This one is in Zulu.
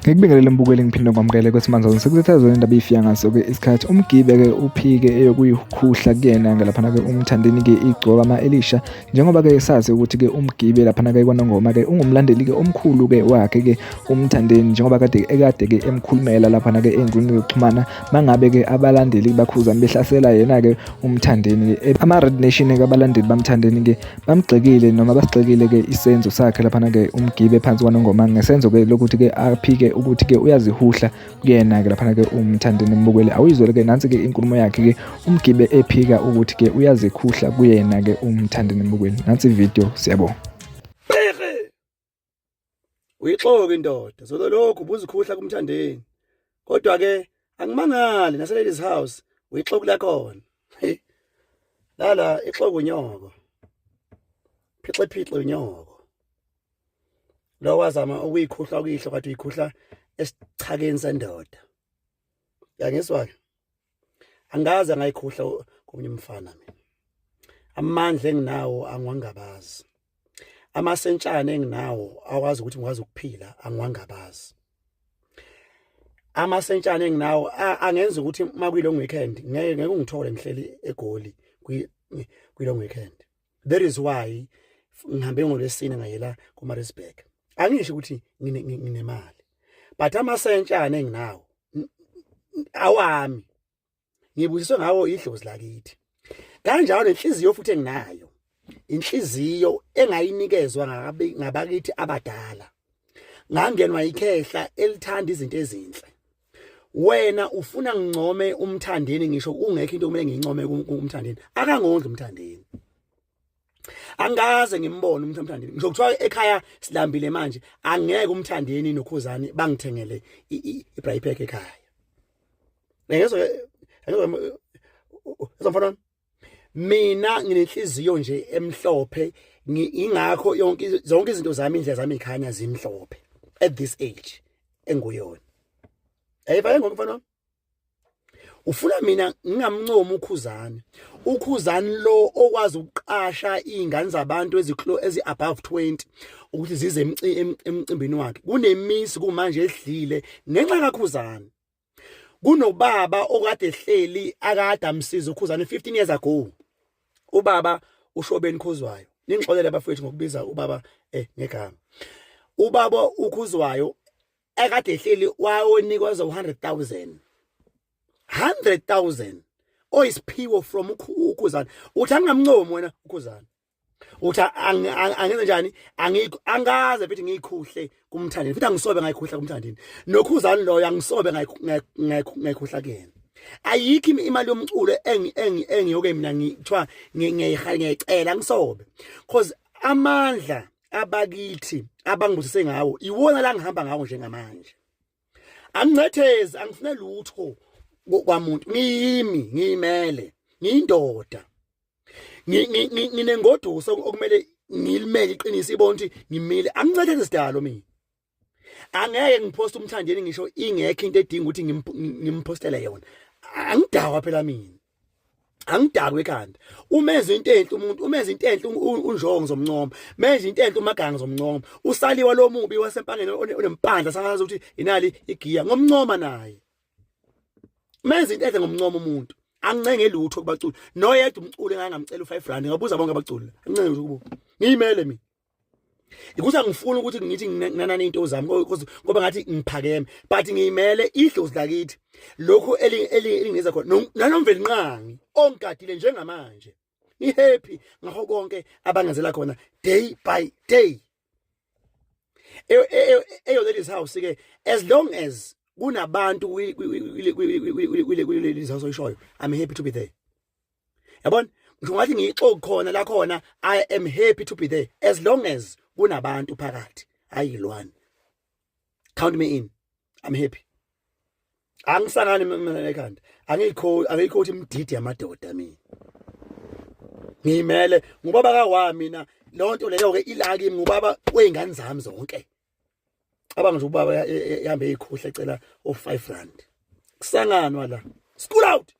Ngikubingelele mbukeli ngiphinde ngamukele kwesimanje sekuthazwe indaba ifika ngaso ke isikhathi umgibe ke uphike eyokuyikhuhla kuyena ngalaphana ke umthandeni ke igcoka ama Elisha njengoba ke sazi ukuthi ke umgibe laphana ke kwanongoma ke ungumlandeli ke omkhulu ke wakhe ke umthandeni njengoba kade ke emkhulumela laphana ke engqini yokuxhumana mangabe ke abalandeli bakhuzana behlasela yena ke umthandeni ke ama Red Nation ke abalandeli bamthandeni ke bamgxekile noma basigxekile ke isenzo sakhe laphana ke umgibe phansi kwanongoma ngesenzo ke lokuthi ke aphike ukuthi ke uyazihuhla kuyena ke laphana ke umthandeni mbukeli awuyizwele ke nansi ke inkulumo yakhe ke umgibe ephika ukuthi ke uyazikhuhla kuyena ke umthandeni mbukeli nansi video siyabonga uyixoke indoda so lokho ubuzikhuhla kumthandeni kodwa ke angimangali nase ladies house uyixoke la khona lala ixoke unyoko phixe unyoko lo wazama ukuyikhuhla ukuyihlo kathi uyikhuhla esichakeni sendoda yangizwa ke angaze ngayikhuhla komunye umfana mina amandla enginawo angwangabazi amasentshane enginawo akwazi ukuthi ngikwazi ukuphila angwangabazi amasentshane enginawo angenza ukuthi makuyilong weekend ngeke ungithole ngihleli egoli kuyilong weekend that is why ngihambe ngolwesine ngayela kuMaritzburg angisho ukuthi nginemali but amasentshane enginawo awami ngibusiswe ngawo idlozi lakithi kanjalo inhliziyo futhi enginayo inhliziyo engayinikezwa ngabakithi abadala ngangenwa ikhehla elithanda izinto ezinhle wena ufuna ngicome umthandeni ngisho ungekho into kumele ngincome kumthandeni akangondla umthandeni angaze ngimbone umthandeni ngisho kuthiwa ekhaya silambile manje angeke umthandeni nokhuzani bangithengele i-braai pack ekhaya ngezomfana mina nginenhliziyo nje emhlophe ingakho zonke izinto zami indlela zami ikhanya zimhlophe at this age enguyona ayivale ngomfana ufuna mina ngingamncomi ukhuzani lo okwazi ukuqasha izingane zabantu ezi above 20 ukuthi zize emcimbini wakhe kunemisi kumanje edlile ngenxa kakhuzani kunobaba okade ehleli akade amsiza ukhuzani 15 years ago ubaba uShobeni Khuzwayo ningixolele abafowethu ngokubiza ubaba ngegama ubaba uKhuzwayo akade ehleli wayonikwa 100,000 oyisiphiwo from ukhuzani uthi angamncomi wena ukhuzani uthi angenze njani angaze futhi ngiyikhuhle kumthandeni futhi angisobe ngayikhuhla kumthandeni nokhuzani loyo angisobe ngayikhuhla kuyena ayikho imali yomculo engiyoke mina ngithiwa ngiyicela ngisobe because amandla abakithi abangibusise ngawo iwona la ngihamba ngawo njengamanje angicethezi angifune lutho kwamuntu ngiyimele ngiyindoda nginengoduso okumele ngilimele iqiniso ibona ukuthi ngimile angicethezi sidalo mina angeke ngiposte umthandeni ngisho ingekho into edinga ukuthi ngimpostele yona angidakwa phela mina angidakwe ekhanda umenza into enhle umuntu umenza into enhle unjongo zomncoma menza into enhle umaganga zomncoma usaliwa lo mubi wasempangeni onempandla sangazi ukuthi inali igiya ngomncoma naye menza into enhle ngomncoma umuntu angincenge lutho kubaculi noyedwa umculi ngangamcela u5 rand ngabuza bonke abaculi angincenge ukuthi kubo ngiyimele mina ikuthi angifuni ukuthi ngithi nginanana into zami ngoba ngathi ngiphakeme but ngiyimele idlozi lakithi lokho elingeza khona nanomveli nqangi ongadile njengamanje ihappy ngakho konke abangenzela khona day by day ladies house ke as long as kunabantu ladies house oyishoyo I'm happy to be there yabona ngisho ngathi ngixoxe khona la khona I am happy to be there as long as kunabantu phakathi ayilwane count me in I'm happy angisangani mina ekhanda angikho ukuthi imdidi yamadoda mina ngimele ngubaba kawami mina lonto leyo ke ilaki ngubaba weingane zami zonke abanga nje ubaba ehambe ikhohle ecela o5 rand kusanganwa la school out.